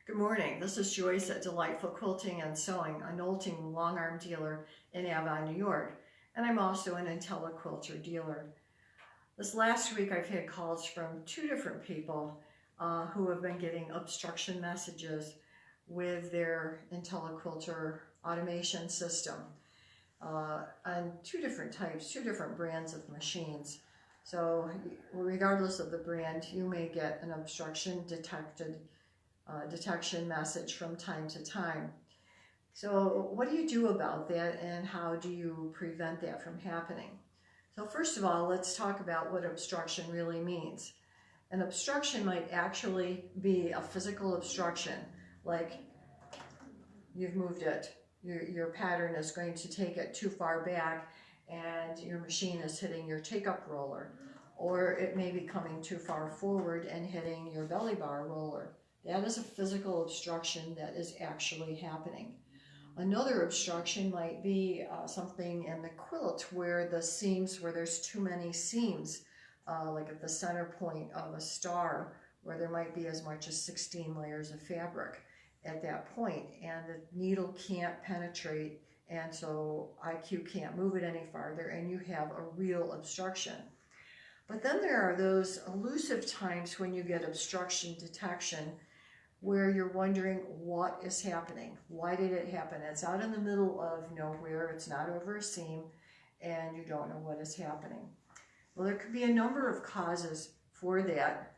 Good morning. This is Joyce at Delightful Quilting and Sewing, a Knolting long arm dealer in Avon, New York, and I'm also an IntelliQuilter dealer. This last week I've had calls from two different people who have been getting obstruction messages with their IntelliQuilter automation system on two different types, two different brands of machines. So regardless of the brand, you may get an obstruction detection message from time to time. So what do you do about that, and how do you prevent that from happening? So first of all, let's talk about what obstruction really means. An obstruction might actually be a physical obstruction, like you've moved it. Your pattern is going to take it too far back and your machine is hitting your take-up roller. Or it may be coming too far forward and hitting your belly bar roller. That is a physical obstruction that is actually happening. Another obstruction might be something in the quilt where the seams, where there's too many seams, like at the center point of a star, where there might be as much as 16 layers of fabric at that point, and the needle can't penetrate, and so IQ can't move it any farther, and you have a real obstruction. But then there are those elusive times when you get obstruction detection where you're wondering what is happening. Why did it happen? It's out in the middle of nowhere, it's not over a seam, and you don't know what is happening. Well, there could be a number of causes for that.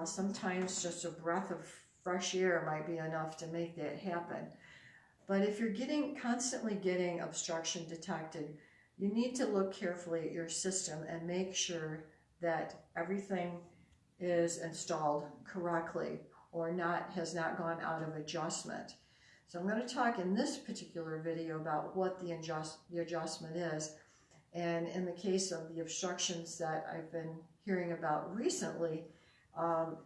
Sometimes just a breath of fresh air might be enough to make that happen. But if you're constantly getting obstruction detected, you need to look carefully at your system and make sure that everything is installed correctly or has not gone out of adjustment. So I'm going to talk in this particular video about what the adjustment is. And in the case of the obstructions that I've been hearing about recently,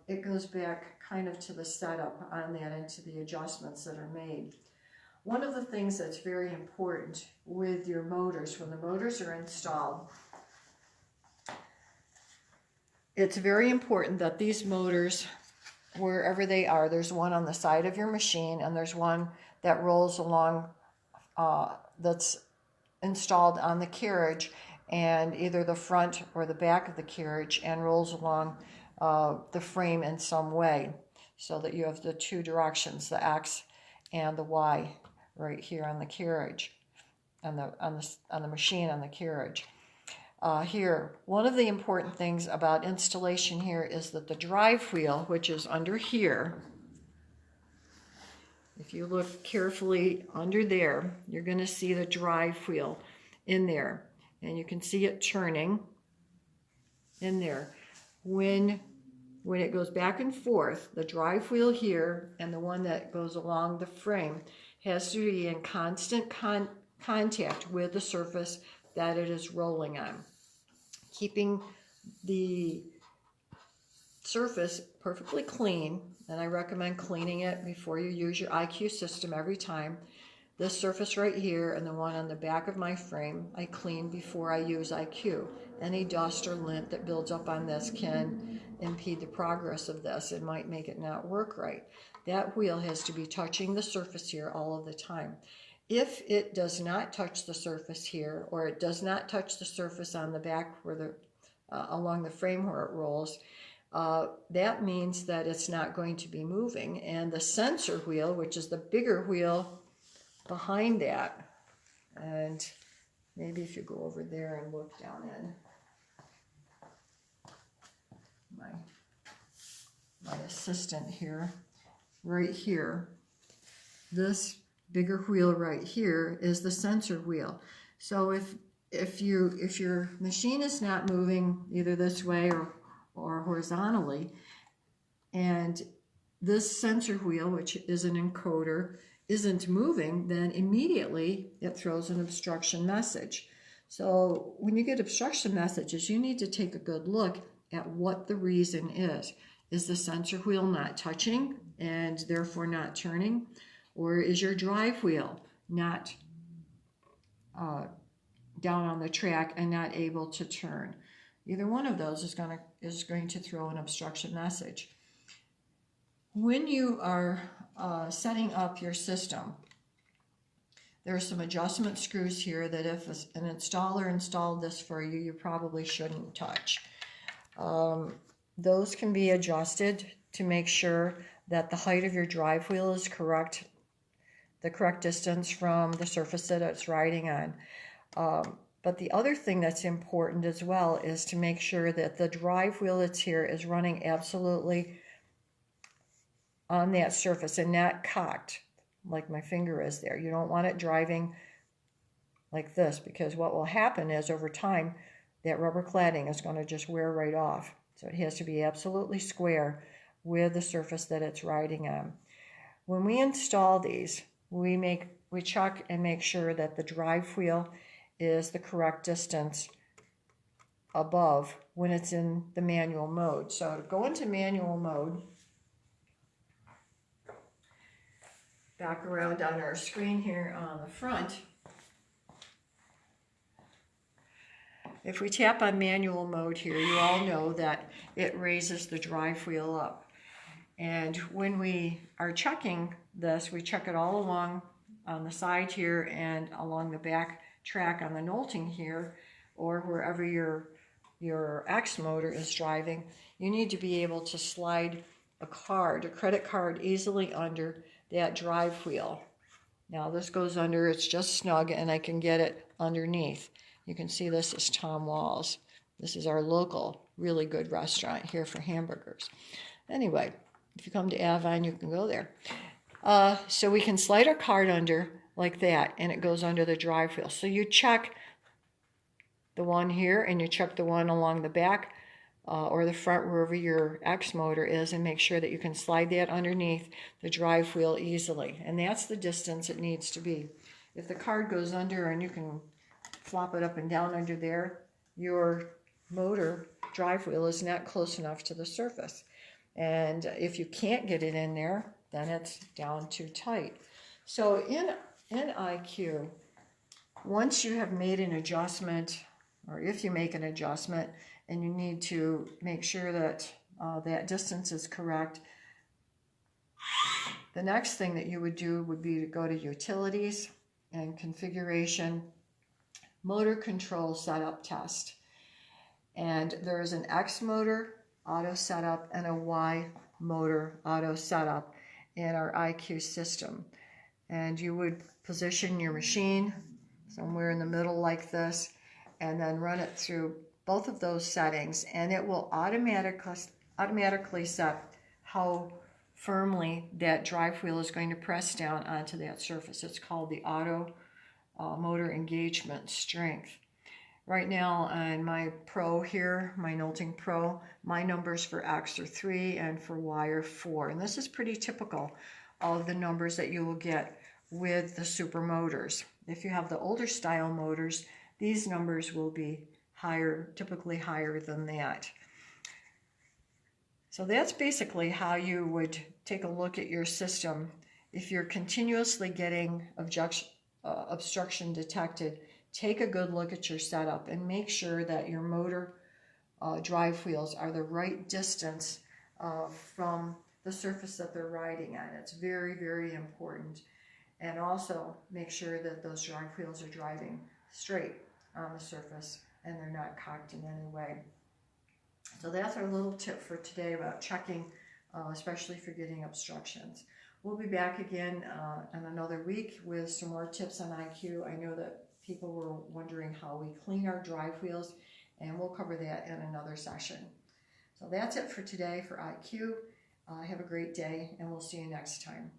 it goes back kind of to the setup on that and to the adjustments that are made. One of the things that's very important with your motors, when the motors are installed, it's very important that these motors, wherever they are, there's one on the side of your machine and there's one that rolls along that's installed on the carriage, and either the front or the back of the carriage, and rolls along the frame in some way, so that you have the two directions, the X and the Y, right here on the carriage, on the machine on the carriage. Here, one of the important things about installation here is that the drive wheel, which is under here, if you look carefully under there, you're going to see the drive wheel in there, and you can see it turning in there. When it goes back and forth, the drive wheel here and the one that goes along the frame has to be in constant contact with the surface that it is rolling on, keeping the surface perfectly clean. And I recommend cleaning it before you use your IQ system every time. This surface right here and the one on the back of my frame, I clean before I use IQ. Any dust or lint that builds up on this can impede the progress of this. It might make it not work right. That wheel has to be touching the surface here all of the time. If it does not touch the surface here, or it does not touch the surface on the back where along the frame where it rolls, that means that it's not going to be moving. And the sensor wheel, which is the bigger wheel behind that, and maybe if you go over there and look down in my assistant here, right here, this bigger wheel right here is the sensor wheel. So if your machine is not moving either this way or horizontally, and this sensor wheel, which is an encoder, isn't moving, then immediately it throws an obstruction message. So when you get obstruction messages, you need to take a good look at what the reason is. Is the sensor wheel not touching and therefore not turning? Or is your drive wheel not down on the track and not able to turn? Either one of those is going to throw an obstruction message. When you are setting up your system, there are some adjustment screws here that if an installer installed this for you, you probably shouldn't touch. Those can be adjusted to make sure that the height of your drive wheel is correct, the correct distance from the surface that it's riding on. But the other thing that's important as well is to make sure that the drive wheel that's here is running absolutely on that surface and not cocked like my finger is there. You don't want it driving like this, because what will happen is over time that rubber cladding is going to just wear right off. So it has to be absolutely square with the surface that it's riding on. When we install these, we check and make sure that the drive wheel is the correct distance above when it's in the manual mode. So to go into manual mode, back around on our screen here on the front, if we tap on manual mode here, you all know that it raises the drive wheel up. And when we are checking this, we check it all along on the side here and along the back track on the Knolting here, or wherever your X motor is driving. You need to be able to slide a credit card, easily under that drive wheel. Now this goes under, it's just snug, and I can get it underneath. You can see this is Tom Wall's. This is our local, really good restaurant here for hamburgers. Anyway, if you come to Avon, you can go there. So we can slide our card under like that, and it goes under the drive wheel. So you check the one here, and you check the one along the back or the front, wherever your X motor is, and make sure that you can slide that underneath the drive wheel easily. And that's the distance it needs to be. If the card goes under and you can flop it up and down under there, your motor drive wheel is not close enough to the surface. And if you can't get it in there, then it's down too tight. So in IQ, once you have made an adjustment, or if you make an adjustment and you need to make sure that that distance is correct, the next thing that you would do would be to go to Utilities and Configuration, Motor Control Setup Test. And there is an X motor auto setup and a Y motor auto setup in our IQ system. And you would position your machine somewhere in the middle like this, and then run it through both of those settings, and it will automatically set how firmly that drive wheel is going to press down onto that surface. It's called the auto motor engagement strength. Right now on my Pro here, my Knolting Pro, my numbers for X are 3 and for Y are 4. And this is pretty typical of the numbers that you will get with the super motors. If you have the older style motors, these numbers will be higher, typically higher than that. So that's basically how you would take a look at your system. If you're continuously getting obstruction detected, take a good look at your setup and make sure that your motor drive wheels are the right distance from the surface that they're riding on. It's very, very important. And also make sure that those drive wheels are driving straight on the surface and they're not cocked in any way. So that's our little tip for today about checking, especially for getting obstructions. We'll be back again in another week with some more tips on IQ. I know that people were wondering how we clean our drive wheels, and we'll cover that in another session. So that's it for today for IQ. Have a great day, and we'll see you next time.